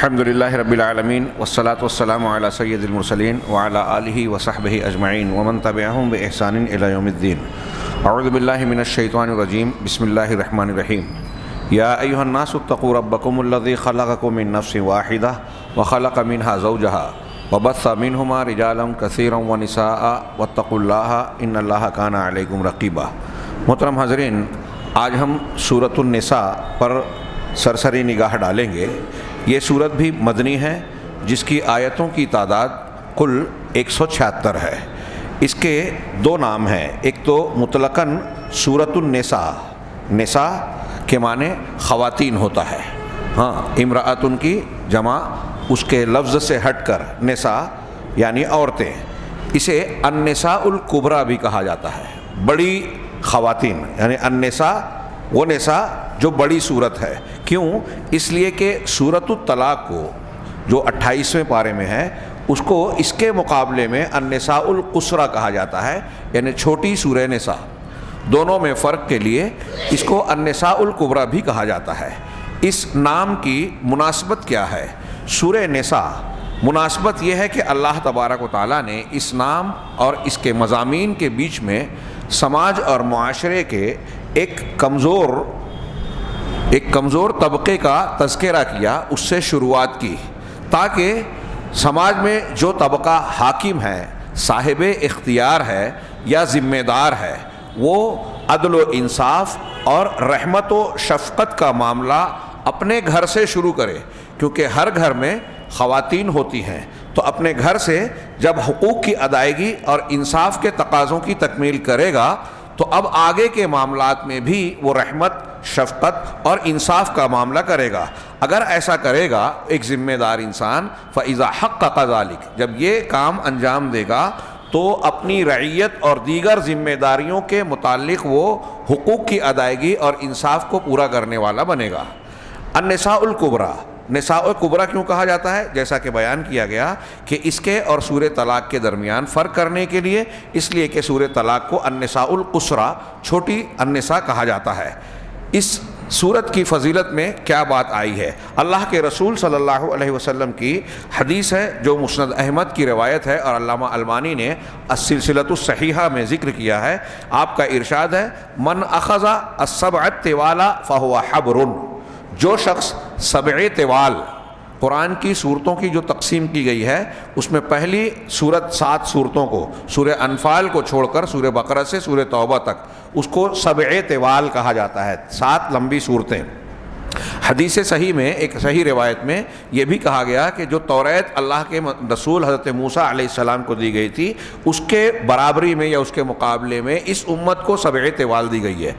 الحمد للہ رب العالمین والصلاة والسلام علی سید المرسلین وعلی آلہ وصحبہ اجمعین ومن تبعہم بإحسان الی یوم الدین۔ اعوذ باللہ من الشیطان الرجیم، بسم اللہ الرحمن الرحیم۔ یا ایھا الناس اتقوا ربکم الذی خلقکم من نفس واحدہ وخلق منها زوجہا وبث منہما رجالا کثیرا ونساء واتقوا اللہ ان اللہ کان علیکم رقیبا۔ محترم حاضرین، آج ہم سورۃ النساء پر سرسری نگاہ ڈالیں گے۔ یہ صورت بھی مدنی ہے، جس کی آیتوں کی تعداد کل 176 ہے۔ اس کے دو نام ہیں، ایک تو مطلقاً سورۃ النساء، نساء کے معنی خواتین ہوتا ہے، امرأتن کی جمع اس کے لفظ سے ہٹ کر نساء یعنی عورتیں۔ اسے النساء الکبریٰ بھی کہا جاتا ہے، بڑی خواتین، یعنی النساء وہ نساء جو بڑی صورت ہے۔ کیوں؟ اس لیے کہ سورۃ الطلاق کو جو 28ویں پارے میں ہے، اس کو اس کے مقابلے میں النساء القصریٰ کہا جاتا ہے، یعنی چھوٹی سورہ نساء۔ دونوں میں فرق کے لیے اس کو النساء الکبریٰ بھی کہا جاتا ہے۔ اس نام کی مناسبت کیا ہے؟ سورہ نساء، مناسبت یہ ہے کہ اللہ تبارک و تعالیٰ نے اس نام اور اس کے مضامین کے بیچ میں سماج اور معاشرے کے ایک کمزور طبقے کا تذکرہ کیا، اس سے شروعات کی، تاکہ سماج میں جو طبقہ حاکم ہے، صاحب اختیار ہے یا ذمہ دار ہے، وہ عدل و انصاف اور رحمت و شفقت کا معاملہ اپنے گھر سے شروع کرے، کیونکہ ہر گھر میں خواتین ہوتی ہیں، تو اپنے گھر سے جب حقوق کی ادائیگی اور انصاف کے تقاضوں کی تکمیل کرے گا، تو اب آگے کے معاملات میں بھی وہ رحمت، شفقت اور انصاف کا معاملہ کرے گا۔ اگر ایسا کرے گا ایک ذمہ دار انسان، فَإِذَا حَقَّقَ ذَلِكَ، جب یہ کام انجام دے گا تو اپنی رعیت اور دیگر ذمہ داریوں کے متعلق وہ حقوق کی ادائیگی اور انصاف کو پورا کرنے والا بنے گا۔ النساء الکبریٰ، نساء کبریٰ کیوں کہا جاتا ہے؟ جیسا کہ بیان کیا گیا کہ اس کے اور سورہ طلاق کے درمیان فرق کرنے کے لیے، اس لیے کہ سورہ طلاق کو النساء القصریٰ، چھوٹی النساء کہا جاتا ہے۔ اس سورت کی فضیلت میں کیا بات آئی ہے؟ اللہ کے رسول صلی اللہ علیہ وسلم کی حدیث ہے جو مسند احمد کی روایت ہے، اور علامہ البانی نے السلسلۃ الصحیحہ میں ذکر کیا ہے۔ آپ کا ارشاد ہے، من اخذ السبع الطوال فهو حبر، جو شخص سبع طوال، قرآن کی صورتوں کی جو تقسیم کی گئی ہے، اس میں پہلی صورت 7 صورتوں کو، سورہ انفال کو چھوڑ کر سورہ بقرہ سے سورہ توبہ تک، اس کو سبع طوال کہا جاتا ہے، 7 لمبی صورتیں۔ حدیث صحیح میں، ایک صحیح روایت میں یہ بھی کہا گیا کہ جو توریت اللہ کے رسول حضرت موسیٰ علیہ السلام کو دی گئی تھی، اس کے برابری میں یا اس کے مقابلے میں اس امت کو سبع طوال دی گئی ہے۔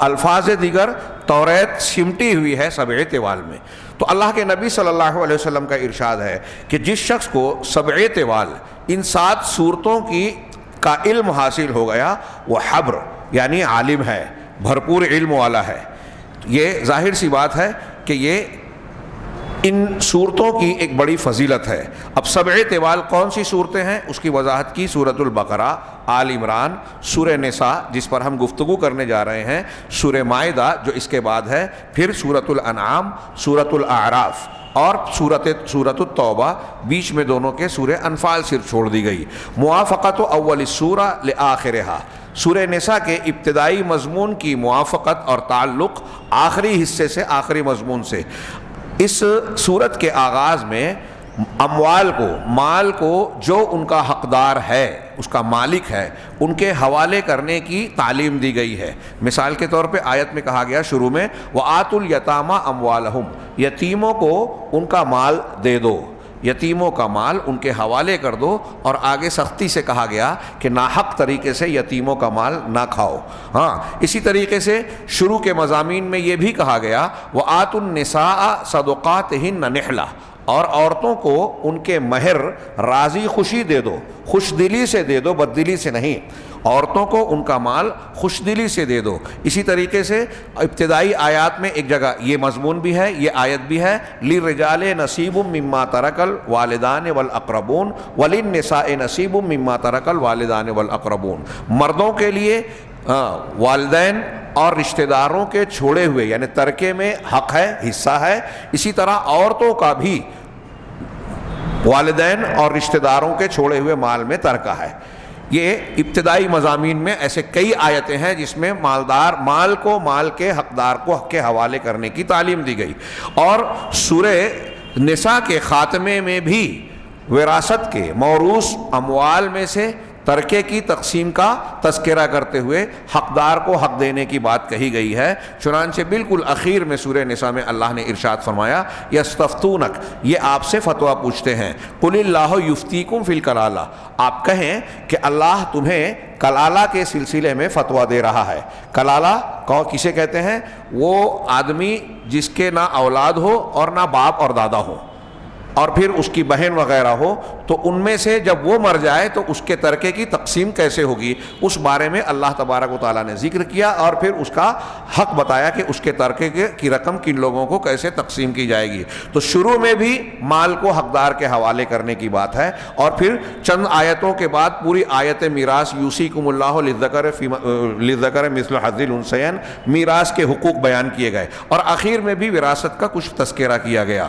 الفاظ دیگر توریت سمٹی ہوئی ہے سبع طوال میں۔ تو اللہ کے نبی صلی اللہ علیہ وسلم کا ارشاد ہے کہ جس شخص کو سبع طوال، ان 7 صورتوں کا علم حاصل ہو گیا، وہ حبر یعنی عالم ہے، بھرپور علم والا ہے۔ یہ ظاہر سی بات ہے کہ یہ ان صورتوں کی ایک بڑی فضیلت ہے۔ اب سبع طوال کون سی صورتیں ہیں؟ اس کی وضاحت کی سورۃ البقرہ، آل عمران، سورہ نساء جس پر ہم گفتگو کرنے جا رہے ہیں، سورہ مائدہ جو اس کے بعد ہے، پھر سورۃ الانعام، سورۃ الاعراف اور سورۃ التوبہ، بیچ میں دونوں کے سورہ انفال صرف چھوڑ دی گئی۔ موافقت اول السورہ لآخرہا، سورہ نساء کے ابتدائی مضمون کی موافقت اور تعلق آخری حصے سے، آخری مضمون سے۔ اس سورت کے آغاز میں اموال کو، مال کو جو ان کا حقدار ہے، اس کا مالک ہے، ان کے حوالے کرنے کی تعلیم دی گئی ہے۔ مثال کے طور پہ آیت میں کہا گیا شروع میں، وَآتُوا الْيَتَامَىٰ أَمْوَالَهُمْ، یتیموں کو ان کا مال دے دو، یتیموں کا مال ان کے حوالے کر دو، اور آگے سختی سے کہا گیا کہ ناحق طریقے سے یتیموں کا مال نہ کھاؤ۔ اسی طریقے سے شروع کے مضامین میں یہ بھی کہا گیا، وَآتُوا النِّسَاءَ صَدُقَاتِهِنَّ نِحْلَةً، اور عورتوں کو ان کے مہر راضی خوشی دے دو، خوش دلی سے دے دو، بد دلی سے نہیں۔ عورتوں کو ان کا مال خوش دلی سے دے دو۔ اسی طریقے سے ابتدائی آیات میں ایک جگہ یہ مضمون بھی ہے، یہ آیت بھی ہے، لِلرِّجَالِ نَصِیبٌ مِّمَّا تَرَکَ الْوَالِدَانِ وَالْأَقْرَبُونَ وَلِلنِّسَاءِ نَصِیبٌ مِّمَّا تَرَکَ الْوَالِدَانِ وَالْأَقْرَبُونَ، مردوں کے لیے والدین اور رشتہ داروں کے چھوڑے ہوئے یعنی ترکے میں حق ہے، حصہ ہے۔ اسی طرح عورتوں کا بھی والدین اور رشتہ داروں کے چھوڑے ہوئے مال میں ترکہ ہے۔ یہ ابتدائی مضامین میں ایسے کئی آیتیں ہیں جس میں مال کو مال کے حقدار کو حق کے حوالے کرنے کی تعلیم دی گئی، اور سورہ نساء کے خاتمے میں بھی وراثت کے موروث اموال میں سے ترکے کی تقسیم کا تذکرہ کرتے ہوئے حقدار کو حق دینے کی بات کہی گئی ہے۔ چنانچہ بالکل اخیر میں سورہ نساء میں اللہ نے ارشاد فرمایا یستفتونک، یہ آپ سے فتویٰ پوچھتے ہیں، قل اللہ یفتیکم فی الکلالہ، آپ کہیں کہ اللہ تمہیں کلالہ کے سلسلے میں فتویٰ دے رہا ہے۔ کلالہ کسے کہتے ہیں؟ وہ آدمی جس کے نہ اولاد ہو اور نہ باپ اور دادا ہو، اور پھر اس کی بہن وغیرہ ہو، تو ان میں سے جب وہ مر جائے تو اس کے ترکے کی تقسیم کیسے ہوگی، اس بارے میں اللہ تبارک و تعالیٰ نے ذکر کیا، اور پھر اس کا حق بتایا کہ اس کے ترکے کی رقم کن لوگوں کو کیسے تقسیم کی جائے گی۔ تو شروع میں بھی مال کو حقدار کے حوالے کرنے کی بات ہے، اور پھر چند آیتوں کے بعد پوری آیت میراث یوصیکم اللہ للذکر مثل حظ الانثیین، میراث کے حقوق بیان کیے گئے، اور آخر میں بھی وراثت کا کچھ تذکرہ کیا گیا۔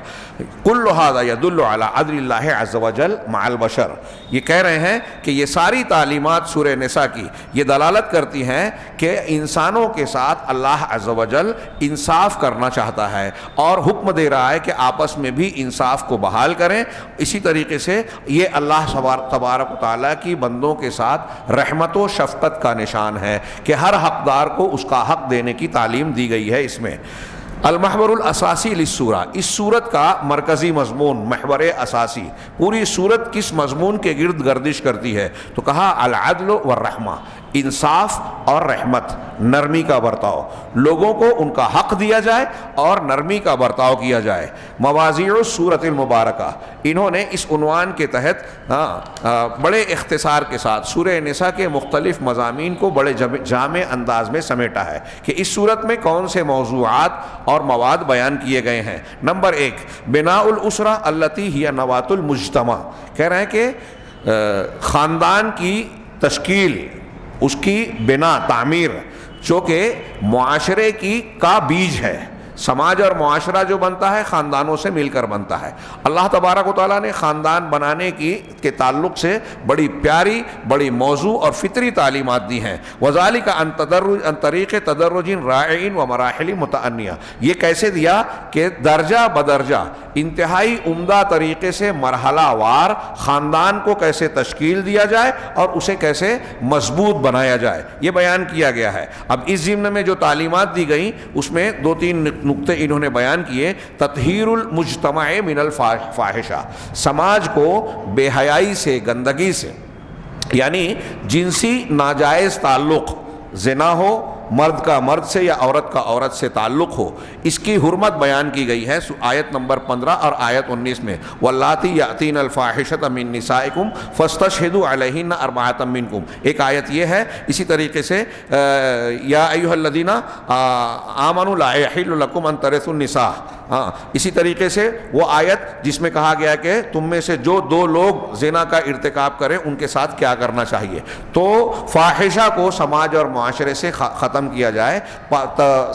کل ھذا يدل على عدل اللہ عز وجل مع البشر، یہ کہہ رہے ہیں کہ یہ ساری تعلیمات سورہ نساء کی یہ دلالت کرتی ہیں کہ انسانوں کے ساتھ اللہ عز وجل انصاف کرنا چاہتا ہے، اور حکم دے رہا ہے کہ آپس میں بھی انصاف کو بحال کریں۔ اسی طریقے سے یہ اللہ تبارک و تعالیٰ کی بندوں کے ساتھ رحمت و شفقت کا نشان ہے کہ ہر حقدار کو اس کا حق دینے کی تعلیم دی گئی ہے۔ اس میں المحور الاساسی للسورہ، اس سورت کا مرکزی مضمون، محور اساسی، پوری سورت کس مضمون کے گرد گردش کرتی ہے؟ تو کہا العدل والرحمہ، انصاف اور رحمت، نرمی کا برتاؤ، لوگوں کو ان کا حق دیا جائے اور نرمی کا برتاؤ کیا جائے۔ مواضیع السورۃ المبارکہ، انہوں نے اس عنوان کے تحت بڑے اختصار کے ساتھ سورہ نساء کے مختلف مضامین کو بڑے جامع انداز میں سمیٹا ہے کہ اس صورت میں کون سے موضوعات اور مواد بیان کیے گئے ہیں۔ نمبر 1، بناء الاسرہ التی ہی نواۃ المجتمع، کہہ رہے ہیں کہ خاندان کی تشکیل، اس کی بنا، تعمیر، جو کہ معاشرے کا بیج ہے۔ سماج اور معاشرہ جو بنتا ہے خاندانوں سے مل کر بنتا ہے۔ اللہ تبارک و تعالیٰ نے خاندان بنانے کے تعلق سے بڑی پیاری، بڑی موضوع اور فطری تعلیمات دی ہیں۔ وذالک عن طریق تدرج رائع و مراحل متأنیہ، یہ کیسے دیا کہ درجہ بدرجہ انتہائی عمدہ طریقے سے مرحلہ وار خاندان کو کیسے تشکیل دیا جائے اور اسے کیسے مضبوط بنایا جائے، یہ بیان کیا گیا ہے۔ اب اس ضمن میں جو تعلیمات دی گئیں اس میں 2-3 نقطے انہوں نے بیان کیے۔ تطہیر المجتمع من الفاحشہ، سماج کو بے حیائی سے، گندگی سے، یعنی جنسی ناجائز تعلق، زنا ہو مرد کا مرد سے یا عورت کا عورت سے تعلق ہو، اس کی حرمت بیان کی گئی ہے آیت نمبر 15 اور آیت 19 میں۔ واللاتی یأتین الفاحشۃ من نسائکم فاستشہدوا علیہن اربعۃ منکم، ایک آیت یہ ہے۔ اسی طریقے سے یا ایھا الذین آمنوا لا یحل لکم ان ترثوا النساء، اسی طریقے سے وہ آیت جس میں کہا گیا کہ تم میں سے جو 2 لوگ زنا کا ارتکاب کریں ان کے ساتھ کیا کرنا چاہیے۔ تو فاحشہ کو سماج اور معاشرے سے ختم کیا جائے،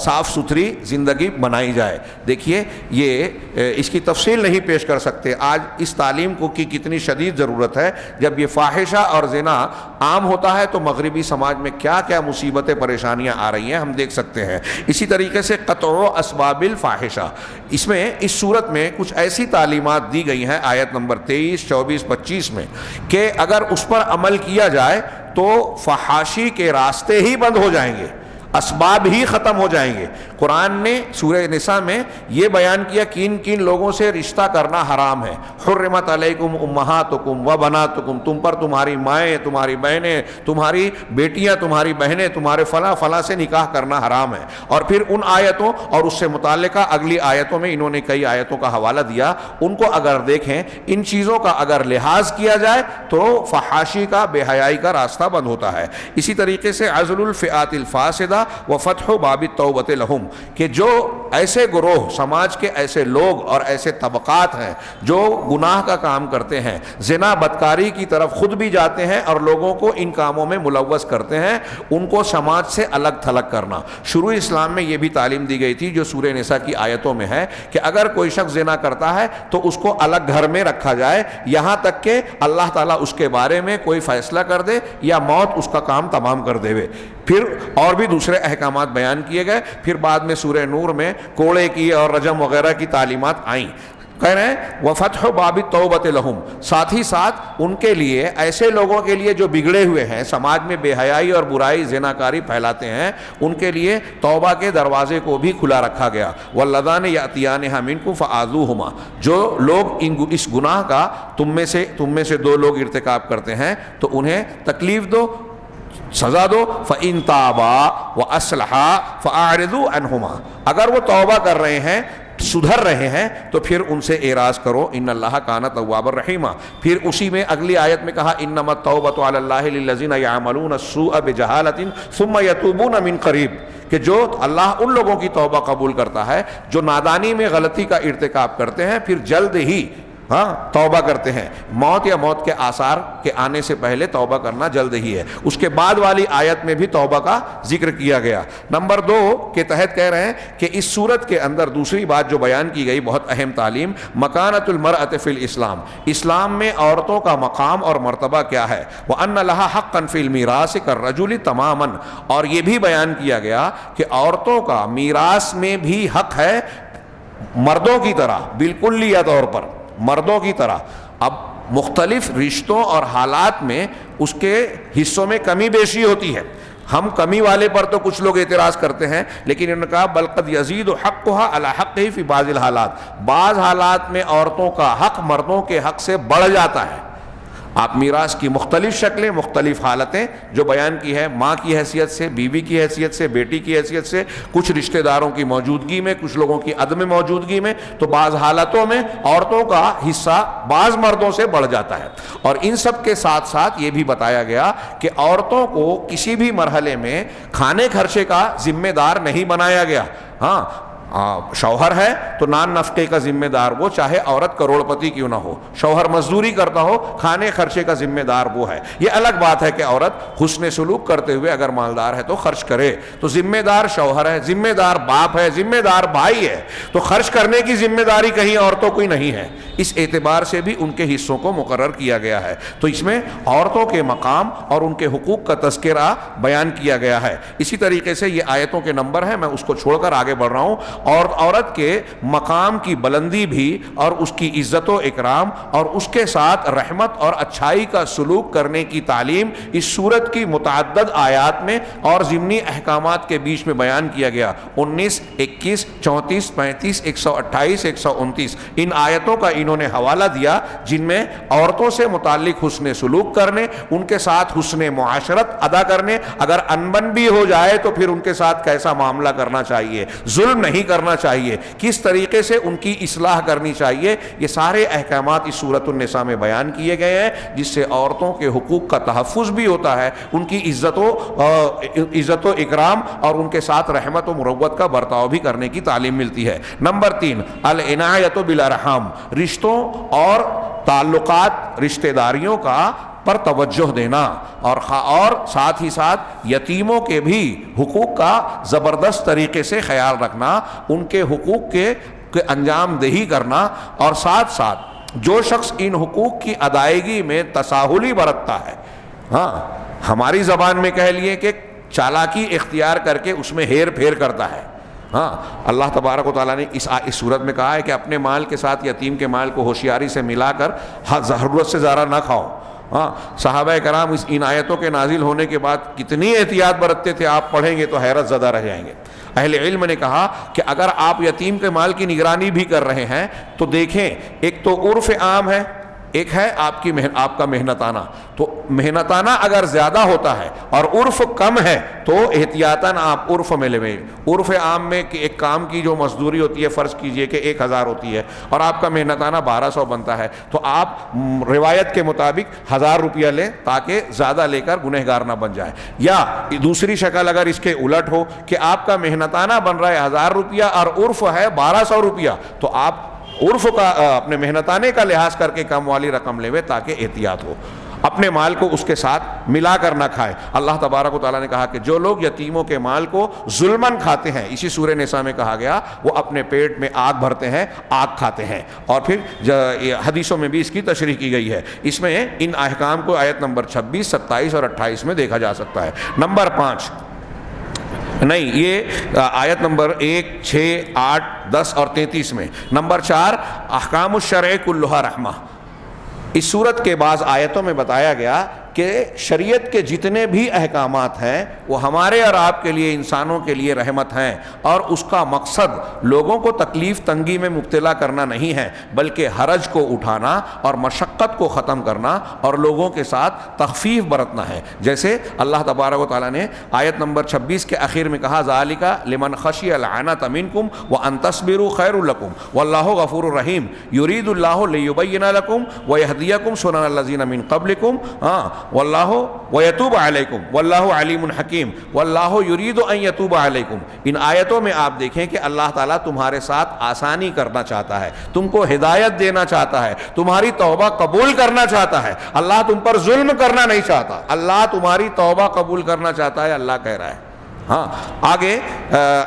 صاف ستھری زندگی بنائی جائے۔ دیکھیے یہ اس کی تفصیل نہیں پیش کر سکتے، آج اس تعلیم کی کتنی شدید ضرورت ہے۔ جب یہ فاحشہ اور زنا عام ہوتا ہے تو مغربی سماج میں کیا کیا مصیبتیں، پریشانیاں آ رہی ہیں، ہم دیکھ سکتے ہیں۔ اسی طریقے سے قطع اسباب الفاحشہ، اس میں اس صورت میں کچھ ایسی تعلیمات دی گئی ہیں آیت نمبر 23، 24، 25 میں کہ اگر اس پر عمل کیا جائے تو فحاشی کے راستے ہی بند ہو جائیں گے، اسباب ہی ختم ہو جائیں گے۔ قرآن نے سورہ نساء میں یہ بیان کیا کن کن لوگوں سے رشتہ کرنا حرام ہے۔ حرمت علیکم امہاتکم و بناتکم، تم پر تمہاری مائیں، تمہاری بہنیں، تمہاری بیٹیاں، تمہاری بہنیں، تمہارے فلاں فلاں سے نکاح کرنا حرام ہے۔ اور پھر ان آیتوں اور اس سے متعلقہ اگلی آیتوں میں انہوں نے کئی آیتوں کا حوالہ دیا، ان کو اگر دیکھیں، ان چیزوں کا اگر لحاظ کیا جائے تو فحاشی کا، بے حیائی کا راستہ بند ہوتا ہے۔ اسی طریقے سے عزل الفئات الفاسدہ گا وفتح باب التوبۃ لہم، کہ جو ایسے گروہ سماج کے ایسے لوگ اور ایسے طبقات ہیں جو گناہ کا کام کرتے ہیں، زنا بدکاری کی طرف خود بھی جاتے ہیں اور لوگوں کو ان کاموں میں ملوث کرتے ہیں، ان کو سماج سے الگ تھلگ کرنا۔ شروع اسلام میں یہ بھی تعلیم دی گئی تھی جو سورہ نساء کی آیتوں میں ہے کہ اگر کوئی شخص زنا کرتا ہے تو اس کو الگ گھر میں رکھا جائے یہاں تک کہ اللہ تعالیٰ اس کے بارے میں کوئی فیصلہ کر دے یا موت اس کا کام تمام کر دے۔ پھر اور بھی دوسرے احکامات بیان کیے گئے، پھر بعد میں سورہ نور میں کوڑے کی اور رجم وغیرہ کی تعلیمات آئیں۔ کہہ رہے ہیں وفتح باب التوبۃ لہم، ساتھ ہی ساتھ ان کے لیے، ایسے لوگوں کے لیے جو بگڑے ہوئے ہیں، سماج میں بے حیائی اور برائی زناکاری پھیلاتے ہیں، ان کے لیے توبہ کے دروازے کو بھی کھلا رکھا گیا۔ واللذان یأتیانھا منکم فآذوہما، جو لوگ اس گناہ کا تم میں سے دو لوگ ارتکاب کرتے ہیں تو انہیں تکلیف دو، سزا دو۔ فإن تابا وأصلحا فأعرضوا عنہما، اگر وہ توبہ کر رہے ہیں، سدھر رہے ہیں تو پھر ان سے اعراض کرو۔ ان اللہ کان توابا رحیما، پھر اسی میں اگلی آیت میں کہا انما التوبۃ علی اللہ للذین یعملون السوء بجہالۃ ثم یتوبون من قریب، کہ جو اللہ ان لوگوں کی توبہ قبول کرتا ہے جو نادانی میں غلطی کا ارتکاب کرتے ہیں پھر جلد ہی توبہ کرتے ہیں۔ موت یا موت کے آثار کے آنے سے پہلے توبہ کرنا جلد ہی ہے۔ اس کے بعد والی آیت میں بھی توبہ کا ذکر کیا گیا۔ نمبر 2 کے تحت کہہ رہے ہیں کہ اس صورت کے اندر دوسری بات جو بیان کی گئی، بہت اہم تعلیم، مکانۃ المرأۃ فی الاسلام، اسلام میں عورتوں کا مقام اور مرتبہ کیا ہے۔ وأن لها حقا فی المیراث کالرجل تماما، اور یہ بھی بیان کیا گیا کہ عورتوں کا میراث میں بھی حق ہے مردوں کی طرح، بالکلیہ طور پر مردوں کی طرح۔ اب مختلف رشتوں اور حالات میں اس کے حصوں میں کمی بیشی ہوتی ہے۔ ہم کمی والے پر تو کچھ لوگ اعتراض کرتے ہیں، لیکن انہوں نے کہا بل قد یزید حقها علی حقہ فی بعض الحالات، بعض حالات میں عورتوں کا حق مردوں کے حق سے بڑھ جاتا ہے۔ آپ میراث کی مختلف شکلیں، مختلف حالتیں جو بیان کی ہے، ماں کی حیثیت سے، بیوی کی حیثیت سے، بیٹی کی حیثیت سے، کچھ رشتہ داروں کی موجودگی میں، کچھ لوگوں کی عدم موجودگی میں، تو بعض حالتوں میں عورتوں کا حصہ بعض مردوں سے بڑھ جاتا ہے۔ اور ان سب کے ساتھ ساتھ یہ بھی بتایا گیا کہ عورتوں کو کسی بھی مرحلے میں کھانے خرچے کا ذمہ دار نہیں بنایا گیا۔ شوہر ہے تو نان نفقے کا ذمہ دار وہ، چاہے عورت کروڑ پتی کیوں نہ ہو، شوہر مزدوری کرتا ہو، کھانے خرچے کا ذمہ دار وہ ہے۔ یہ الگ بات ہے کہ عورت حسن سلوک کرتے ہوئے اگر مالدار ہے تو خرچ کرے، تو ذمہ دار شوہر ہے، ذمہ دار باپ ہے، ذمہ دار بھائی ہے، تو خرچ کرنے کی ذمہ داری کہیں عورتوں کو نہیں ہے۔ اس اعتبار سے بھی ان کے حصوں کو مقرر کیا گیا ہے۔ تو اس میں عورتوں کے مقام اور ان کے حقوق کا تذکرہ بیان کیا گیا ہے۔ اسی طریقے سے یہ آیتوں کے نمبر ہیں، میں اس کو چھوڑ کر آگے بڑھ رہا ہوں۔ اور عورت کے مقام کی بلندی بھی اور اس کی عزت و اکرام اور اس کے ساتھ رحمت اور اچھائی کا سلوک کرنے کی تعلیم اس سورت کی متعدد آیات میں اور ضمنی احکامات کے بیچ میں بیان کیا گیا۔ 19، 21، 34، 35، 128، 129 ان آیتوں کا انہوں نے حوالہ دیا جن میں عورتوں سے متعلق حسن سلوک کرنے، ان کے ساتھ حسن معاشرت ادا کرنے، اگر انبن بھی ہو جائے تو پھر ان کے ساتھ کیسا معاملہ کرنا چاہیے، ظلم نہیں کرنا چاہیے، کس طریقے سے ان کی اصلاح کرنی چاہیے، یہ سارے احکامات اس سورۃ النساء میں بیان کیے گئے ہیں، جس سے عورتوں کے حقوق کا تحفظ بھی ہوتا ہے، ان کی عزت و اکرام اور ان کے ساتھ رحمت و مروت کا برتاؤ بھی کرنے کی تعلیم ملتی ہے۔ نمبر 3، العنایۃ بالارحام، رشتوں اور تعلقات، رشتہ داریوں کا پر توجہ دینا، اور ساتھ ہی ساتھ یتیموں کے بھی حقوق کا زبردست طریقے سے خیال رکھنا، ان کے حقوق کے انجام دہی کرنا، اور ساتھ ساتھ جو شخص ان حقوق کی ادائیگی میں تساہلی برتتا ہے، ہماری زبان میں کہہ لیے کہ چالاکی اختیار کر کے اس میں ہیر پھیر کرتا ہے، اللہ تبارک و تعالیٰ نے اس صورت میں کہا ہے کہ اپنے مال کے ساتھ یتیم کے مال کو ہوشیاری سے ملا کر ضرورت سے زیادہ نہ کھاؤ۔ صحابہ کرام ان آیتوں کے نازل ہونے کے بعد کتنی احتیاط برتتے تھے، آپ پڑھیں گے تو حیرت زدہ رہ جائیں گے۔ اہل علم نے کہا کہ اگر آپ یتیم کے مال کی نگرانی بھی کر رہے ہیں تو دیکھیں، ایک تو عرف عام ہے ایک ہے آپ کا محنتانہ. تو محنتانہ اگر زیادہ ہوتا ہے اور عرف کم ہے تو احتیاطاً آپ عرف میں لیں. عرف عام میں کہ ایک کام کی جو مزدوری ہوتی ہے فرض کیجئے کہ 1000 ہوتی ہے اور آپ کا محنتانہ 1200 بنتا ہے, تو آپ روایت کے مطابق 1000 روپیہ لیں تاکہ زیادہ لے کر گنہگار نہ بن جائے. یا دوسری شکل اگر اس کے الٹ ہو کہ آپ کا محنتانہ بن رہا ہے 1000 روپیہ اور عرف ہے 1200 روپیہ, تو آپ عرف کا اپنے محنتانے کا لحاظ کر کے کم والی رقم لے تاکہ احتیاط ہو. اپنے مال کو اس کے ساتھ ملا کر نہ کھائے. اللہ تبارک و تعالیٰ نے کہا کہ جو لوگ یتیموں کے مال کو ظلماً کھاتے ہیں, اسی سورہ نساء میں کہا گیا, وہ اپنے پیٹ میں آگ بھرتے ہیں, آگ کھاتے ہیں. اور پھر حدیثوں میں بھی اس کی تشریح کی گئی ہے. اس میں ان احکام کو آیت نمبر 26, 27 اور 28 میں دیکھا جا سکتا ہے. نمبر 5 نہیں, یہ آیت نمبر 1, 6, 8, 10 اور 33 میں. نمبر 4 احکام الشرع کلھا رحمہ. اس صورت کے بعض آیتوں میں بتایا گیا کہ شریعت کے جتنے بھی احکامات ہیں وہ ہمارے اور آپ کے لیے, انسانوں کے لیے رحمت ہیں, اور اس کا مقصد لوگوں کو تکلیف تنگی میں مبتلا کرنا نہیں ہے بلکہ حرج کو اٹھانا اور مشقت کو ختم کرنا اور لوگوں کے ساتھ تخفیف برتنا ہے. جیسے اللہ تبارک و تعالیٰ نے آیت نمبر 26 کے آخر میں کہا ذالک لمن خشی العنۃ منکم وان تصبروا خیر لکم واللہ غفور رحیم یرید اللہ لیبین لکم ویہدیکم سنن الذین من قبلکم واللہ ویتوب علیکم واللہ علیم حکیم واللہ یرید ان یتوب علیکم. ان آیتوں میں آپ دیکھیں کہ اللہ تعالیٰ تمہارے ساتھ آسانی کرنا چاہتا ہے, تم کو ہدایت دینا چاہتا ہے, تمہاری توبہ قبول کرنا چاہتا ہے. اللہ تم پر ظلم کرنا نہیں چاہتا, اللہ تمہاری توبہ قبول کرنا چاہتا ہے. اللہ کہہ رہا ہے. ہاں آگے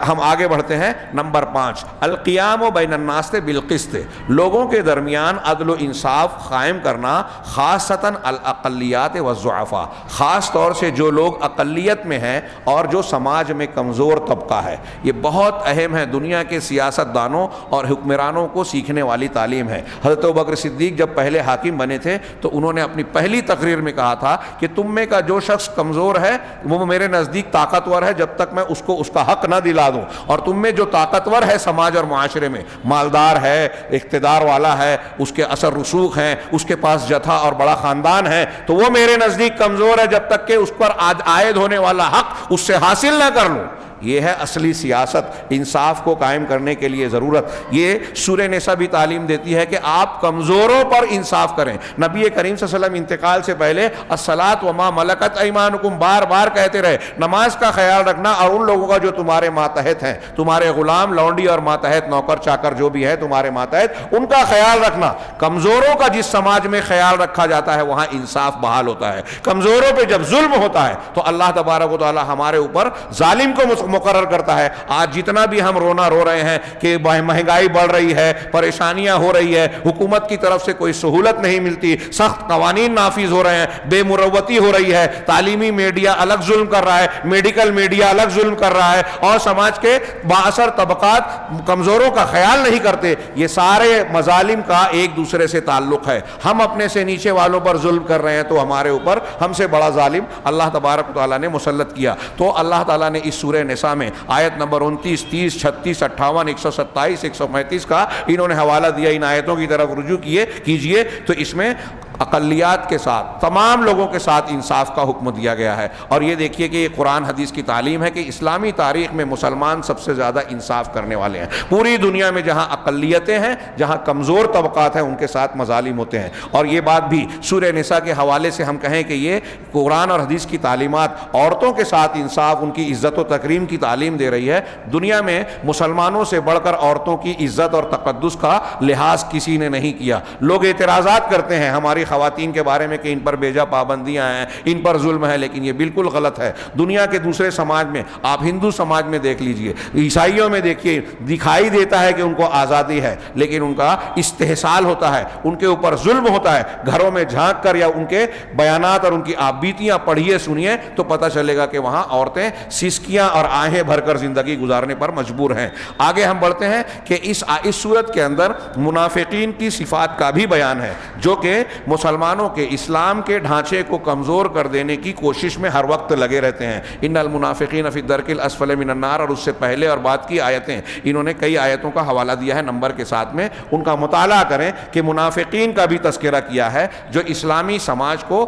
ہم آگے بڑھتے ہیں. نمبر 5 القیام بین الناس بالقسط. لوگوں کے درمیان عدل و انصاف قائم کرنا, خاصتاً الاقلیات والضعفاء, خاص طور سے جو لوگ اقلیت میں ہیں اور جو سماج میں کمزور طبقہ ہے. یہ بہت اہم ہے, دنیا کے سیاست دانوں اور حکمرانوں کو سیکھنے والی تعلیم ہے. حضرت ابوبکر صدیق جب پہلے حاکم بنے تھے تو انہوں نے اپنی پہلی تقریر میں کہا تھا کہ تم میں کا جو شخص کمزور ہے وہ میرے نزدیک طاقتور ہے جب تک میں اس کو اس کا حق نہ دلا دوں, اور تم میں جو طاقتور ہے سماج اور معاشرے میں, مالدار ہے, اقتدار والا ہے, اس کے اثر رسوخ ہیں, اس کے پاس جتھا اور بڑا خاندان ہے, تو وہ میرے نزدیک کمزور ہے جب تک کہ اس پر عائد ہونے والا حق اس سے حاصل نہ کر لوں. یہ ہے اصلی سیاست, انصاف کو قائم کرنے کے لیے ضرورت. یہ سورہ نساء بھی تعلیم دیتی ہے کہ آپ کمزوروں پر انصاف کریں. نبی کریم صلی اللہ علیہ وسلم انتقال سے پہلے الصلاۃ وما ملکت ایمانکم بار بار کہتے رہے, نماز کا خیال رکھنا اور ان لوگوں کا جو تمہارے ماتحت ہیں, تمہارے غلام لونڈی اور ماتحت نوکر چاکر جو بھی ہے تمہارے ماتحت, ان کا خیال رکھنا. کمزوروں کا جس سماج میں خیال رکھا جاتا ہے وہاں انصاف بحال ہوتا ہے. کمزوروں پہ جب ظلم ہوتا ہے تو اللہ تبارک و تعالی ہمارے اوپر ظالم کو مقرر کرتا ہے. آج جتنا بھی ہم رونا رو رہے ہیں کہ مہنگائی بڑھ رہی ہے, پریشانیاں ہو رہی ہے, حکومت کی طرف سے کوئی سہولت نہیں ملتی, سخت قوانین نافذ ہو رہے ہیں, بے مروتی ہو رہی ہے, تعلیمی میڈیا الگ ظلم کر رہا ہے, میڈیکل میڈیا الگ ظلم کر رہا ہے, اور سماج کے بااثر طبقات کمزوروں کا خیال نہیں کرتے. یہ سارے مظالم کا ایک دوسرے سے تعلق ہے. ہم اپنے سے نیچے والوں پر ظلم کر رہے ہیں تو ہمارے اوپر ہم سے بڑا ظالم اللہ تبارک و تعالیٰ نے مسلط کیا. تو اللہ تعالیٰ نے اس سورہ نساء میں آیت نمبر 29, 30, 36, 58, 127, 135 کا انہوں نے حوالہ دیا. ان آیتوں کی طرف رجوع کیجئے تو اس میں اقلیات کے ساتھ, تمام لوگوں کے ساتھ انصاف کا حکم دیا گیا ہے. اور یہ دیکھیے کہ یہ قرآن حدیث کی تعلیم ہے کہ اسلامی تاریخ میں مسلمان سب سے زیادہ انصاف کرنے والے ہیں. پوری دنیا میں جہاں اقلیتیں ہیں, جہاں کمزور طبقات ہیں, ان کے ساتھ مظالم ہوتے ہیں. اور یہ بات بھی سورہ نساء کے حوالے سے ہم کہیں کہ یہ قرآن اور حدیث کی تعلیمات عورتوں کے ساتھ انصاف, ان کی عزت و تکریم کی تعلیم دے رہی ہے. دنیا میں مسلمانوں سے بڑھ کر عورتوں کی عزت اور تقدس کا لحاظ کسی نے نہیں کیا. لوگ اعتراضات کرتے ہیں ہماری خواتین کے بارے میں کہ ان پر بیجا پابندیاں ہیں, ان پر ظلم ہے, لیکن یہ بالکل غلط ہے. دنیا کے دوسرے سماج میں, آپ ہندو سماج میں دیکھ لیجئے, عیسائیوں میں دیکھیے, دکھائی دیتا ہے کہ ان کو آزادی ہے, لیکن ان کا استحصال ہوتا ہے, ان کے اوپر ظلم ہوتا ہے. گھروں میں جھانک کر یا ان کے بیانات اور ان کی آپ بیتیاں پڑھیے, سنیے, تو پتہ چلے گا کہ وہاں عورتیں سسکیاں اور آہیں بھر کر زندگی گزارنے پر مجبور ہیں. آگے ہم بڑھتے ہیں کہ اس صورت کے اندر منافقین کی صفات کا بھی بیان ہے, جو کہ مسلمانوں کے اسلام کے ڈھانچے کو کمزور کر دینے کی کوشش میں ہر وقت لگے رہتے ہیں. ان المنافقین فی الدرک الاسفل من النار، اور اس سے پہلے اور بعد کی آیتیں انہوں نے کئی آیتوں کا حوالہ دیا ہے نمبر کے ساتھ میں، ان کا مطالعہ کریں کہ منافقین کا بھی تذکرہ کیا ہے جو اسلامی سماج کو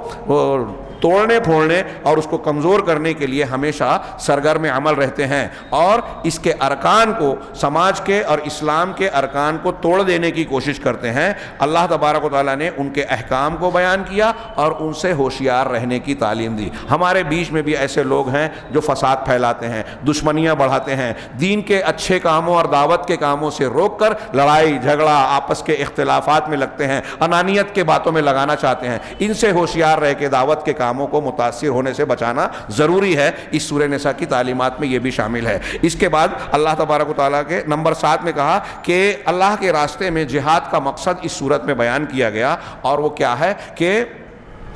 توڑنے پھوڑنے اور اس کو کمزور کرنے کے لیے ہمیشہ سرگرم عمل رہتے ہیں، اور اس کے ارکان کو، سماج کے اور اسلام کے ارکان کو توڑ دینے کی کوشش کرتے ہیں. اللہ تبارک و تعالیٰ نے ان کے احکام کو بیان کیا اور ان سے ہوشیار رہنے کی تعلیم دی. ہمارے بیچ میں بھی ایسے لوگ ہیں جو فساد پھیلاتے ہیں، دشمنیاں بڑھاتے ہیں، دین کے اچھے کاموں اور دعوت کے کاموں سے روک کر لڑائی جھگڑا، آپس کے اختلافات میں لگتے ہیں، انانیت کے باتوں میں لگانا چاہتے ہیں. ان سے ہوشیار رہ کے دعوت کے کاموں کو متاثر ہونے سے بچانا ضروری ہے. اس سورہ نساء کی تعلیمات میں یہ بھی شامل ہے. اس کے بعد اللہ تبارک و تعالیٰ کے نمبر 7 میں کہا کہ اللہ کے راستے میں جہاد کا مقصد اس صورت میں بیان کیا گیا، اور وہ کیا ہے کہ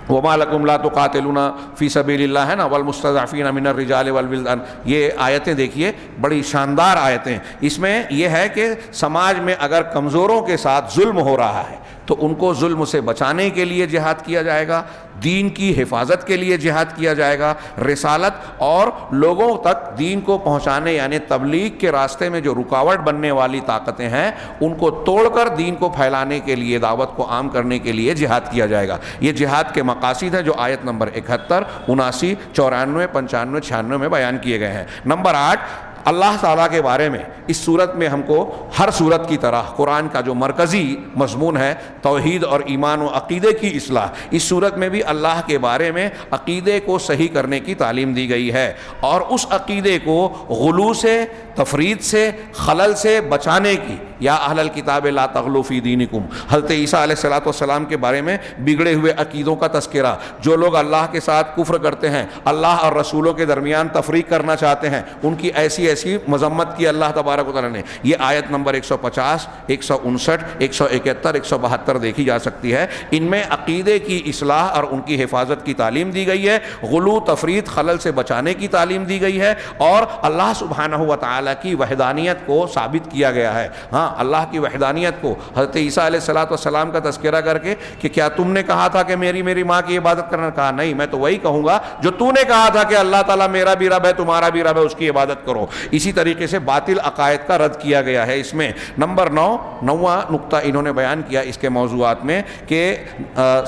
وَمَا لَكُمْ لَا تُقَاتِلُونَ فِي سَبِيلِ اللَّهِ ہے نا وَالْمُسْتَضْعَفِينَ مِنَ الرِّجَالِ وَالْوِلْدَانِ. یہ آیتیں دیکھیے بڑی شاندار آیتیں. اس میں یہ ہے کہ سماج میں اگر کمزوروں کے ساتھ ظلم ہو رہا ہے تو ان کو ظلم سے بچانے کے لیے جہاد کیا جائے گا، دین کی حفاظت کے لیے جہاد کیا جائے گا، رسالت اور لوگوں تک دین کو پہنچانے یعنی تبلیغ کے راستے میں جو رکاوٹ بننے والی طاقتیں ہیں ان کو توڑ کر دین کو پھیلانے کے لیے، دعوت کو عام کرنے کے لیے جہاد کیا جائے گا. یہ جہاد کے مقاصد ہیں جو آیت نمبر 71، 79، 94، 95، 96 میں بیان کیے گئے ہیں. نمبر 8، اللہ تعالیٰ کے بارے میں اس صورت میں ہم کو ہر صورت کی طرح قرآن کا جو مرکزی مضمون ہے توحید اور ایمان و عقیدے کی اصلاح، اس صورت میں بھی اللہ کے بارے میں عقیدے کو صحیح کرنے کی تعلیم دی گئی ہے، اور اس عقیدے کو غلو سے، تفرید سے، خلل سے بچانے کی. یا اہل الکتاب لا تغلوا فی دینکم، حضرت عیسیٰ علیہ السلام کے بارے میں بگڑے ہوئے عقیدوں کا تذکرہ. جو لوگ اللہ کے ساتھ کفر کرتے ہیں، اللہ اور رسولوں کے درمیان تفریق کرنا چاہتے ہیں، ان کی ایسی مذمت کی اللہ تبارک و تعالیٰ نے. یہ آیت نمبر 150، 159، 171، 172 دیکھی جا سکتی ہے. ان میں عقیدے کی اصلاح اور ان کی حفاظت کی تعلیم دی گئی ہے، غلو، تفرید، خلل سے بچانے کی تعلیم دی گئی ہے، اور اللہ سبحانہ و تعالیٰ کی وحدانیت کو ثابت کیا گیا ہے. ہاں، اللہ کی وحدانیت کو حضرت عیسیٰ علیہ السلام کا تذکرہ کر کے کہ کیا تم نے کہا تھا کہ میری ماں کی عبادت کرنا؟ کہا نہیں، میں تو وہی کہوں گا جو تو نے کہا تھا کہ اللہ تعالیٰ میرا بھی رب ہے، تمہارا بھی رب ہے، اس کی عبادت کرو. اسی طریقے سے باطل عقائد کا رد کیا گیا ہے. اس میں نمبر 9واں نقطہ انہوں نے بیان کیا اس کے موضوعات میں کہ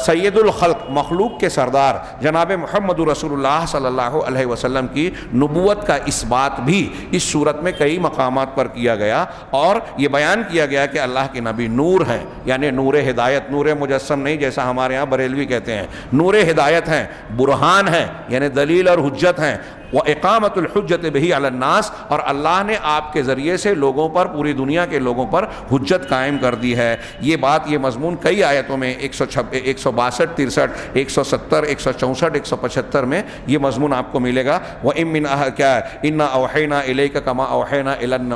سید الخلق، مخلوق کے سردار جناب محمد رسول اللہ صلی اللہ علیہ وسلم کی نبوت کا اس بات بھی اس صورت میں کئی مقامات پر کیا گیا، اور یہ بیان کیا گیا کہ اللہ کے نبی نور ہیں، یعنی نور ہدایت، نور مجسم نہیں جیسا ہمارے ہاں بریلوی کہتے ہیں، نور ہدایت ہیں، برہان ہیں یعنی دلیل اور حجت ہیں، وَإِقَامَةُ الْحُجَّةِ بِهِ عَلَى النَّاسِ، اور اللہ نے آپ کے ذریعے سے لوگوں پر، پوری دنیا کے لوگوں پر حجت قائم کر دی ہے. یہ بات، یہ مضمون کئی آیتوں میں 162، 163، 170، 164، 175 میں یہ مضمون آپ کو ملے گا. وَإِن مِّنْ إِنَّا أَوْحَيْنَا إِلَيْكَ كَمَا أَوْحَيْنَا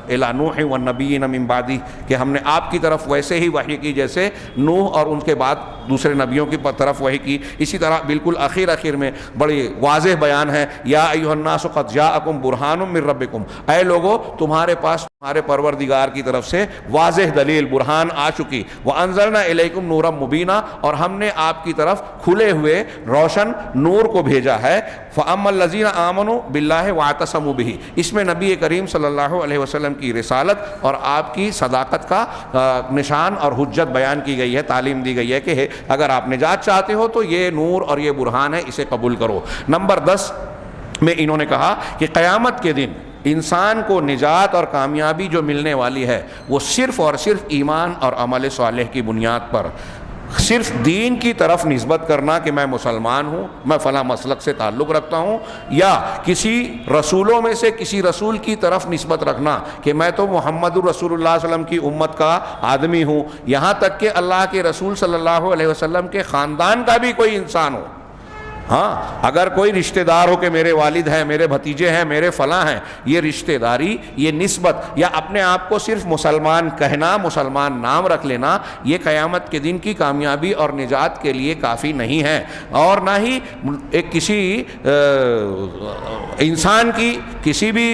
إِلَى نُوحٍ وَالنَّبِيِّينَ مِن بَعْدِهِ، کہ ہم نے آپ کی طرف ویسے ہی وحی کی جیسے نوح اور ان کے بعد دوسرے نبیوں کی طرف وحی کی. اسی طرح بالکل آخر میں بڑی واضح بیان ہے، یا ایھا الناس قد جاءکم برہان من ربکم، اے لوگو تمہارے پاس تمہارے پروردگار کی طرف سے واضح دلیل، برہان آ چکی. وانزلنا الیکم نورا مبینا، اور ہم نے آپ کی طرف کھلے ہوئے روشن نور کو بھیجا ہے. فاما الذین آمنوا باللہ واعتصموا بہ، اس میں نبی کریم صلی اللہ علیہ وسلم کی رسالت اور آپ کی صداقت کا نشان اور حجت بیان کی گئی ہے، تعلیم دی گئی ہے کہ اگر آپ نجات چاہتے ہو تو یہ نور اور یہ برہان ہے، اسے قبول کرو. نمبر 10 میں انہوں نے کہا کہ قیامت کے دن انسان کو نجات اور کامیابی جو ملنے والی ہے وہ صرف اور صرف ایمان اور عمل صالح کی بنیاد پر، صرف دین کی طرف نسبت کرنا کہ میں مسلمان ہوں، میں فلاں مسلک سے تعلق رکھتا ہوں، یا کسی رسولوں میں سے کسی رسول کی طرف نسبت رکھنا کہ میں تو محمد الرسول اللہ صلی اللہ علیہ وسلم کی امت کا آدمی ہوں، یہاں تک کہ اللہ کے رسول صلی اللہ علیہ وسلم کے خاندان کا بھی کوئی انسان ہو. ہاں، اگر کوئی رشتہ دار ہو کہ میرے والد ہیں، میرے بھتیجے ہیں، میرے فلاں ہیں، یہ رشتہ داری، یہ نسبت یا اپنے آپ کو صرف مسلمان کہنا، مسلمان نام رکھ لینا، یہ قیامت کے دن کی کامیابی اور نجات کے لیے کافی نہیں ہے، اور نہ ہی ایک کسی انسان کی کسی بھی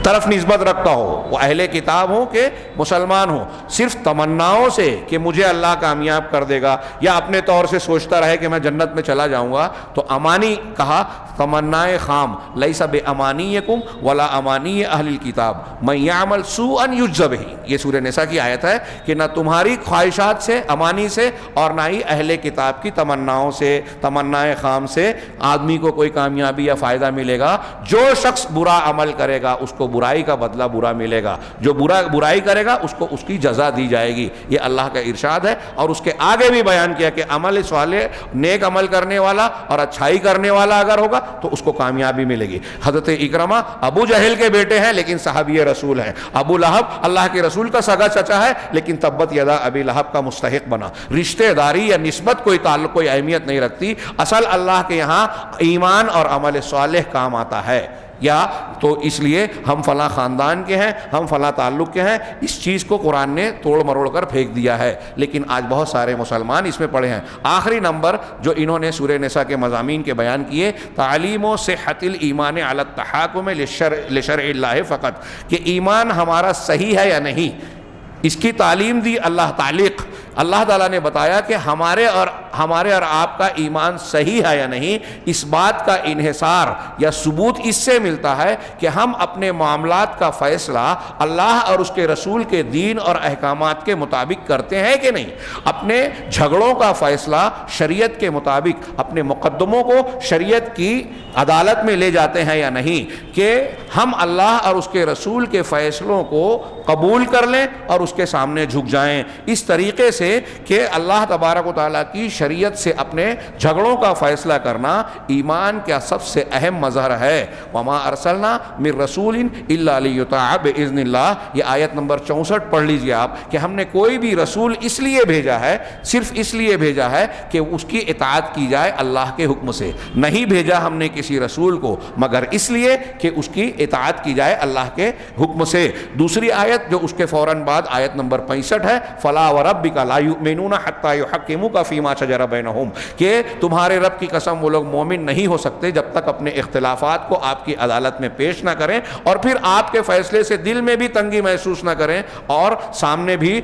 طرف نسبت رکھتا ہو، وہ اہل کتاب ہو کہ مسلمان ہو، صرف تمناؤں سے کہ مجھے اللہ کامیاب کر دے گا یا اپنے طور سے سوچتا رہے کہ میں جنت میں چلا جاؤں گا، تو امانی کہا تمنائے خام، لیس بامانیکم ولا امانی اہل الکتاب من یعمل سوءا یجز بہ، یہ سورہ نساء کی آیت ہے کہ نہ تمہاری خواہشات سے، امانی سے، اور نہ ہی اہل کتاب کی تمناؤں سے، تمنائے خام سے آدمی کو کوئی کامیابی یا فائدہ ملے گا۔ جو شخص برا عمل کرے گا اس کو برائی کا بدلہ برا ملے گا، جو برائی کرے گا اس کو اس کی جزا دی جائے گی، یہ اللہ کا ارشاد ہے۔ اور اس کے آگے بھی بیان کیا کہ عمل صالح، نیک عمل کرنے والا اور اچھائی کرنے والا اگر ہوگا تو اس کو کامیابی ملے گی۔ حضرت اکرمہ ابو جہل کے بیٹے ہیں لیکن صحابی رسول ہیں، ابو لہب اللہ کے رسول کا سگا چچا ہے لیکن تبت یدا ابی لہب کا مستحق بنا۔ رشتہ داری یا نسبت کوئی تعلق، کوئی اہمیت نہیں رکھتی، اصل اللہ کے یہاں ایمان اور عمل صالح کام آتا ہے۔ یا تو اس لیے ہم فلاں خاندان کے ہیں، ہم فلاں تعلق کے ہیں، اس چیز کو قرآن نے توڑ مروڑ کر پھینک دیا ہے، لیکن آج بہت سارے مسلمان اس میں پڑے ہیں۔ آخری نمبر جو انہوں نے سورہ نساء کے مضامین کے بیان کیے، تعلیم و صحت الایمان علی التحاکم لشرع اللہ فقط، کہ ایمان ہمارا صحیح ہے یا نہیں، اس کی تعلیم دی اللہ تعلیق۔ اللہ تعالیٰ نے بتایا کہ ہمارے اور آپ کا ایمان صحیح ہے یا نہیں، اس بات کا انحصار یا ثبوت اس سے ملتا ہے کہ ہم اپنے معاملات کا فیصلہ اللہ اور اس کے رسول کے دین اور احکامات کے مطابق کرتے ہیں کہ نہیں، اپنے جھگڑوں کا فیصلہ شریعت کے مطابق، اپنے مقدموں کو شریعت کی عدالت میں لے جاتے ہیں یا نہیں، کہ ہم اللہ اور اس کے رسول کے فیصلوں کو قبول کر لیں اور اس کے سامنے جھک جائیں، اس طریقے سے کہ اللہ تبارک و تعالیٰ کی شریعت سے اپنے جھگڑوں کا فیصلہ کرنا ایمان کا سب سے اہم مظہر ہے۔ وما ارسلنا من رسول الا لیطاع باذن اللہ، یہ آیت نمبر 64 پڑھ لیجئے آپ، کہ ہم نے کوئی بھی رسول اس لیے بھیجا ہے، صرف اس لیے بھیجا ہے کہ اس کی اطاعت کی جائے اللہ کے حکم سے، نہیں بھیجا ہم نے کسی رسول کو مگر اس لیے کہ اس کی اطاعت کی جائے اللہ کے حکم سے۔ دوسری آیت جو اس کے فوراً بعد آیت نمبر 65 ہے، فلا وربک لا یؤمنون حتی یحکموک فیما شجر بینہم، کہ تمہارے رب کی قسم وہ لوگ مومن نہیں ہو سکتے جب تک اپنے اختلافات کو آپ کی عدالت میں پیش نہ کریں اور پھر آپ کے فیصلے سے دل میں بھی تنگی محسوس نہ کریں اور سامنے بھی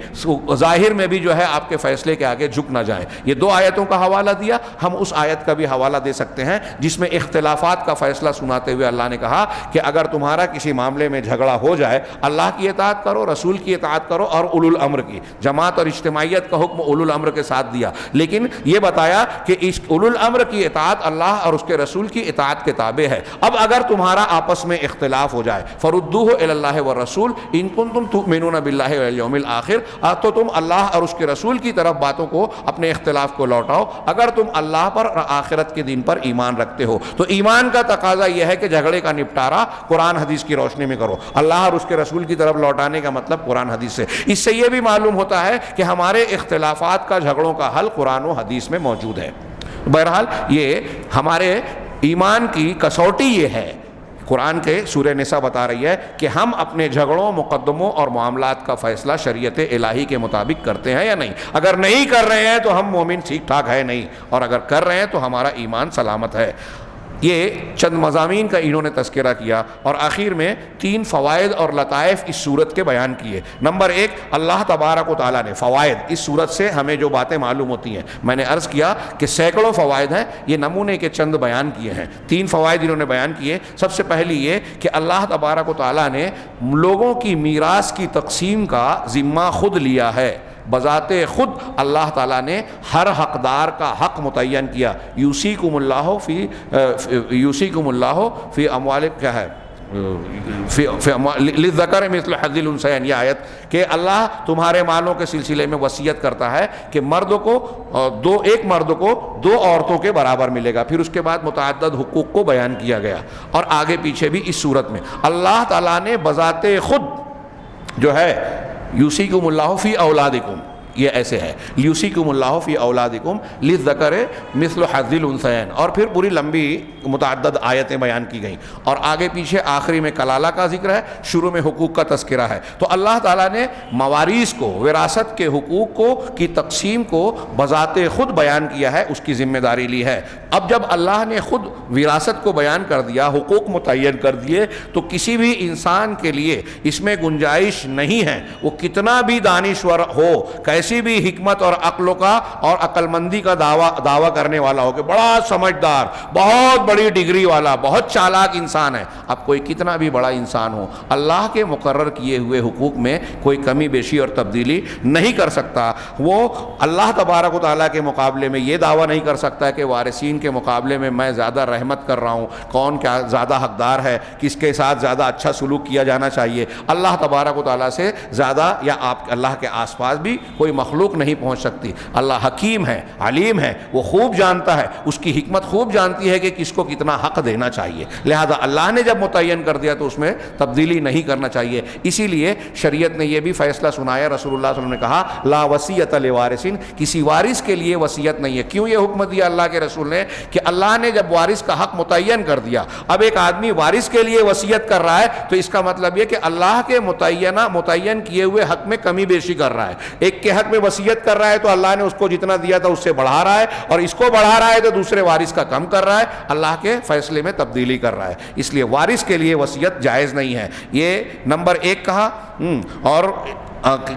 ظاہر میں بھی جو ہے آپ کے فیصلے کے آگے جھک نہ جائیں۔ یہ دو آیتوں کا حوالہ دیا، ہم اس آیت کا بھی حوالہ دے سکتے ہیں جس میں اختلافات کا فیصلہ سناتے ہوئے اللہ نے کہا کہ اگر تمہارا کسی معاملے میں جھگڑا ہو جائے، اللہ کی اطاعت کرو، رسول کی اطاعت کرو اور اولو الامر کی، جماعت اور اجتماعیت کا حکم اولو الامر کے ساتھ دیا، لیکن یہ بتایا کہ اس اولو الامر کی اطاعت اللہ اور اس کے رسول کی اطاعت کے تابع ہے۔ اب اگر تمہارا آپس میں اختلاف ہو جائے، فردوہ الی اللہ والرسول ان کنتم تؤمنون باللہ والیوم الآخر، تو تم اللہ اور اس کے رسول کی طرف باتوں کو، اپنے اختلاف کو لوٹاؤ اگر تم اللہ پر اور آخرت کے دن پر ایمان رکھتے ہو۔ تو ایمان کا تقاضا یہ ہے کہ جھگڑے کا نپٹارہ قرآن حدیث کی روشنی میں کرو، اللہ اور اس کے رسول کی طرف لوٹانے کا مطلب قرآن حدیث سے۔ اس سے یہ بھی معلوم ہوتا ہے کہ ہمارے اختلافات کا، جھگڑوں کا حل قرآن و حدیث میں موجود ہے۔ بہرحال یہ ہمارے ایمان کی کسوٹی یہ ہے، قرآن کے سورہ نساء بتا رہی ہے کہ ہم اپنے جھگڑوں، مقدموں اور معاملات کا فیصلہ شریعت الہی کے مطابق کرتے ہیں یا نہیں۔ اگر نہیں کر رہے ہیں تو ہم مومن ٹھیک ٹھاک ہے نہیں، اور اگر کر رہے ہیں تو ہمارا ایمان سلامت ہے۔ یہ چند مضامین کا انہوں نے تذکرہ کیا اور آخر میں 3 فوائد اور لطائف اس صورت کے بیان کیے۔ نمبر 1، اللہ تبارک و تعالیٰ نے فوائد، اس صورت سے ہمیں جو باتیں معلوم ہوتی ہیں، میں نے عرض کیا کہ سینکڑوں فوائد ہیں، یہ نمونے کے چند بیان کیے ہیں۔ 3 فوائد انہوں نے بیان کیے۔ سب سے پہلی یہ کہ اللہ تبارک و تعالیٰ نے لوگوں کی میراث کی تقسیم کا ذمہ خود لیا ہے، بذات خود اللہ تعالیٰ نے ہر حقدار کا حق متعین کیا۔ یوصیکم اللہ فی اموال، کیا ہے، للذکر مثل حظ الانثیین، یہ آیت کہ اللہ تمہارے مالوں کے سلسلے میں وصیت کرتا ہے کہ مرد کو ایک مرد کو 2 عورتوں کے برابر ملے گا۔ پھر اس کے بعد متعدد حقوق کو بیان کیا گیا، اور آگے پیچھے بھی اس صورت میں اللہ تعالیٰ نے بذات خود جو ہے یوصیکم اللہ فی اولادکم، یہ ایسے ہے لیوسیکم اللہ فی اولادکم للذکر مثل حظ الانثیین، اور پھر پوری لمبی متعدد آیتیں بیان کی گئیں، اور آگے پیچھے آخری میں کلالہ کا ذکر ہے، شروع میں حقوق کا تذکرہ ہے۔ تو اللہ تعالیٰ نے مواریث کو، وراثت کے حقوق کو کی تقسیم کو بذات خود بیان کیا ہے، اس کی ذمہ داری لی ہے۔ اب جب اللہ نے خود وراثت کو بیان کر دیا، حقوق متعین کر دیے، تو کسی بھی انسان کے لیے اس میں گنجائش نہیں ہے، وہ کتنا بھی دانشور ہو، کیسی بھی حکمت اور عقل کا اور عقل مندی کا دعویٰ کرنے والا ہو کہ بڑا سمجھدار، بہت بڑی ڈگری والا، بہت چالاک انسان ہے، اب کوئی کتنا بھی بڑا انسان ہو، اللہ کے مقرر کیے ہوئے حقوق میں کوئی کمی بیشی اور تبدیلی نہیں کر سکتا۔ وہ اللہ تبارک و تعالیٰ کے مقابلے میں یہ دعویٰ نہیں کر سکتا کہ وارثین کے مقابلے میں زیادہ رحمت کر رہا ہوں، کون کیا زیادہ حقدار ہے، کس کے ساتھ زیادہ اچھا سلوک کیا جانا چاہیے۔ اللہ تبارک و تعالیٰ سے زیادہ یا آپ اللہ کے آس پاس بھی کوئی مخلوق نہیں پہنچ سکتی۔ اللہ حکیم ہے، علیم ہے، وہ خوب جانتا ہے، اس کی حکمت خوب جانتی ہے کہ کس کو کتنا حق دینا چاہیے، لہذا اللہ نے جب متعین کر دیا تو اس میں تبدیلی نہیں کرنا چاہیے۔ اسی لیے شریعت نے یہ بھی فیصلہ سنایا، رسول اللہ صلی اللہ علیہ وسلم نے کہا لا وصیۃ لوارث، کسی وارث کے لیے وصیت نہیں ہے۔ کیوں یہ حکم دیا اللہ کے رسول نے؟ کہ اللہ نے جب وارث کا حق متعین کر دیا، اب ایک آدمی وارث کے لیے وصیت کر رہا ہے تو اس کا مطلب یہ کہ اللہ کے متعین کیے ہوئے حق میں کمی بیشی کر رہا ہے۔ ایک کے حق میں وصیت کر رہا ہے تو اللہ نے اس کو جتنا دیا تھا اس سے بڑھا رہا ہے، اور اس کو بڑھا رہا ہے تو دوسرے وارث کا کم کر رہا ہے، اللہ کے فیصلے میں تبدیلی کر رہا ہے۔ اس لیے وارث کے لیے وصیت جائز نہیں ہے، یہ نمبر ایک کہا۔ اور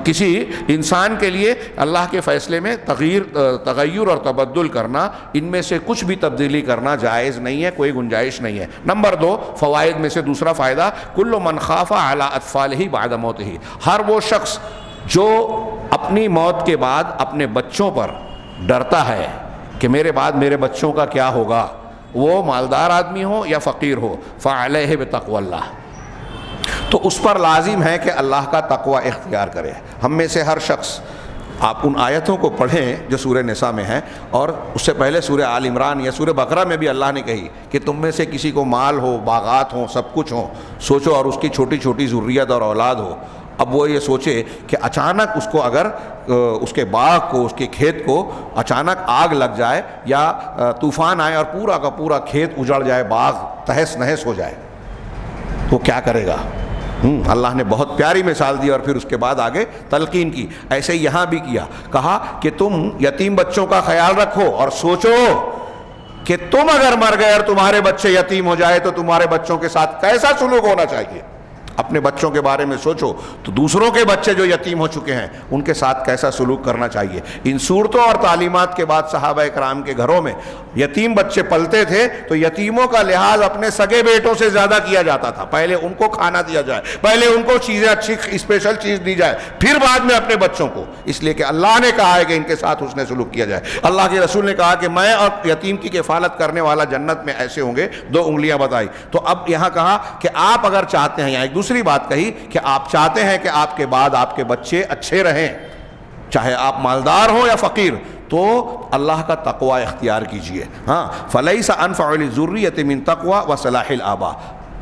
کسی انسان کے لیے اللہ کے فیصلے میں تغیر اور تبدل کرنا، ان میں سے کچھ بھی تبدیلی کرنا جائز نہیں ہے، کوئی گنجائش نہیں ہے۔ نمبر دو، فوائد میں سے دوسرا فائدہ، کل من خاف علی اطفالہ بعد موتہ، ہر وہ شخص جو اپنی موت کے بعد اپنے بچوں پر ڈرتا ہے کہ میرے بعد میرے بچوں کا کیا ہوگا، وہ مالدار آدمی ہو یا فقیر ہو، فعلیہ بتقوی اللہ، تو اس پر لازم ہے کہ اللہ کا تقوی اختیار کرے۔ ہم میں سے ہر شخص، آپ ان آیتوں کو پڑھیں جو سورہ نساء میں ہیں، اور اس سے پہلے سورہ آل عمران یا سورہ بقرہ میں بھی اللہ نے کہی کہ تم میں سے کسی کو مال ہو، باغات ہوں، سب کچھ ہوں، سوچو، اور اس کی چھوٹی چھوٹی ذریت اور اولاد ہو، اب وہ یہ سوچے کہ اچانک اس کو اگر اس کے باغ کو، اس کے کھیت کو اچانک آگ لگ جائے یا طوفان آئے اور پورا کا پورا کھیت اجڑ جائے، باغ تہس نہس ہو جائے، تو کیا کرے گا؟ اللہ نے بہت پیاری مثال دی اور پھر اس کے بعد آگے تلقین کی۔ ایسے یہاں بھی کیا، کہا کہ تم یتیم بچوں کا خیال رکھو اور سوچو کہ تم اگر مر گئے اور تمہارے بچے یتیم ہو جائے تو تمہارے بچوں کے ساتھ کیسا سلوک ہونا چاہیے۔ اپنے بچوں کے بارے میں سوچو تو دوسروں کے بچے جو یتیم ہو چکے ہیں ان کے ساتھ کیسا سلوک کرنا چاہیے۔ ان صورتوں اور تعلیمات کے بعد صحابہ کرام کے گھروں میں یتیم بچے پلتے تھے تو یتیموں کا لحاظ اپنے سگے بیٹوں سے زیادہ کیا جاتا تھا، پہلے ان کو کھانا دیا جائے، پہلے ان کو چیزیں اچھی اسپیشل چیز دی جائے، پھر بعد میں اپنے بچوں کو، اس لیے کہ اللہ نے کہا ہے کہ ان کے ساتھ حسن سلوک کیا جائے۔ اللہ کے رسول نے کہا کہ میں اور یتیم کی کفالت کرنے والا جنت میں ایسے ہوں گے، 2 انگلیاں بتائی۔ تو اب یہاں کہا کہ آپ اگر چاہتے ہیں، یہاں ایک دوسری بات کہی کہ آپ چاہتے ہیں کہ آپ کے بعد آپ کے بچے اچھے رہیں، چاہے آپ مالدار ہوں یا فقیر، تو اللہ کا تقوی اختیار کیجئے۔ ہاں، فلیس انفع للذریۃ من تقوی و صلاح الآباء،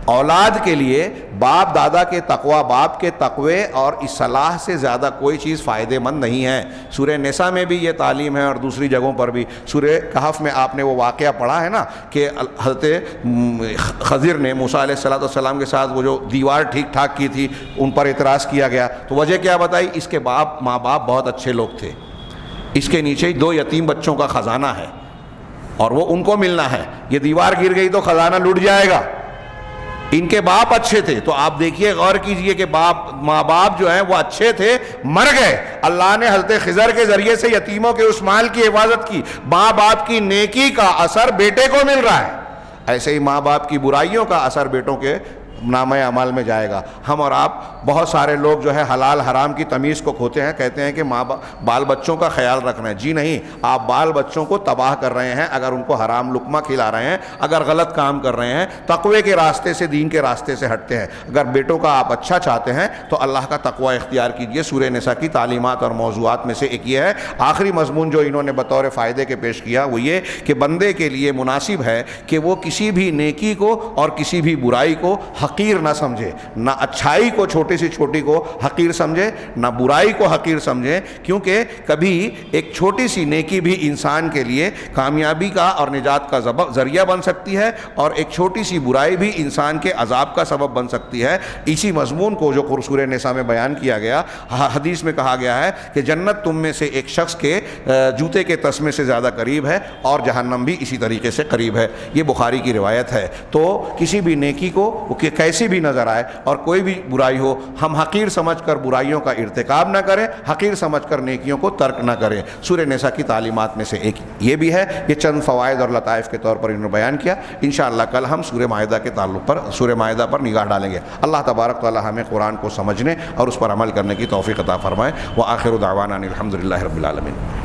اولاد کے لیے باپ دادا کے تقوی، باپ کے تقوی اور اصلاح سے زیادہ کوئی چیز فائدہ مند نہیں ہے۔ سورہ نساء میں بھی یہ تعلیم ہے اور دوسری جگہوں پر بھی۔ سورہ کہف میں آپ نے وہ واقعہ پڑھا ہے نا کہ حضرت خضر نے موسیٰ علیہ السلام کے ساتھ وہ جو دیوار ٹھیک ٹھاک کی تھی، ان پر اعتراض کیا گیا تو وجہ کیا بتائی؟ اس کے ماں باپ بہت اچھے لوگ تھے، اس کے نیچے 2 یتیم بچوں کا خزانہ ہے اور وہ ان کو ملنا ہے، یہ دیوار گر گئی تو خزانہ لٹ جائے گا۔ ان کے باپ اچھے تھے، تو آپ دیکھیے، غور کیجئے کہ ماں باپ جو ہیں وہ اچھے تھے، مر گئے، اللہ نے حضرت خضر کے ذریعے سے یتیموں کے اس مال کی حفاظت کی، ماں باپ کی نیکی کا اثر بیٹے کو مل رہا ہے، ایسے ہی ماں باپ کی برائیوں کا اثر بیٹوں کے نامہ اعمال میں جائے گا۔ ہم اور آپ بہت سارے لوگ جو ہے حلال حرام کی تمیز کو کھوتے ہیں، کہتے ہیں کہ بال بچوں کا خیال رکھنا ہے۔ جی نہیں، آپ بال بچوں کو تباہ کر رہے ہیں اگر ان کو حرام لقمہ کھلا رہے ہیں، اگر غلط کام کر رہے ہیں، تقوی کے راستے سے، دین کے راستے سے ہٹتے ہیں۔ اگر بیٹوں کا آپ اچھا چاہتے ہیں تو اللہ کا تقوی اختیار کیجئے۔ سورہ نساء کی تعلیمات اور موضوعات میں سے ایک یہ ہے۔ آخری مضمون جو انہوں نے بطور فائدے کے پیش کیا وہ یہ کہ بندے کے لیے مناسب ہے کہ وہ کسی بھی نیکی کو اور کسی بھی برائی کو حقیر نہ سمجھے، نہ اچھائی کو چھوٹی سے چھوٹی کو حقیر سمجھے، نہ برائی کو حقیر سمجھے، کیونکہ کبھی ایک چھوٹی سی نیکی بھی انسان کے لیے کامیابی کا اور نجات کا ذریعہ بن سکتی ہے، اور ایک چھوٹی سی برائی بھی انسان کے عذاب کا سبب بن سکتی ہے۔ اسی مضمون کو جو سورہ نساء میں بیان کیا گیا، حدیث میں کہا گیا ہے کہ جنت تم میں سے ایک شخص کے جوتے کے تسمے سے زیادہ قریب ہے، اور جہنم بھی اسی طریقے سے قریب ہے۔ یہ بخاری کی روایت ہے۔ تو کسی بھی نیکی کو کیسی بھی نظر آئے اور کوئی بھی برائی ہو، ہم حقیر سمجھ کر برائیوں کا ارتکاب نہ کریں، حقیر سمجھ کر نیکیوں کو ترک نہ کریں۔ سورہ نساء کی تعلیمات میں سے ایک یہ بھی ہے۔ یہ چند فوائد اور لطائف کے طور پر انہوں نے بیان کیا۔ انشاءاللہ کل ہم سورہ مائدہ کے تعلق پر سورہ مائدہ پر نگاہ ڈالیں گے۔ اللہ تبارک تعالی ہمیں قرآن کو سمجھنے اور اس پر عمل کرنے کی توفیق عطا فرمائے۔ وآخر دعوانا ان الحمد للہ رب العالمین۔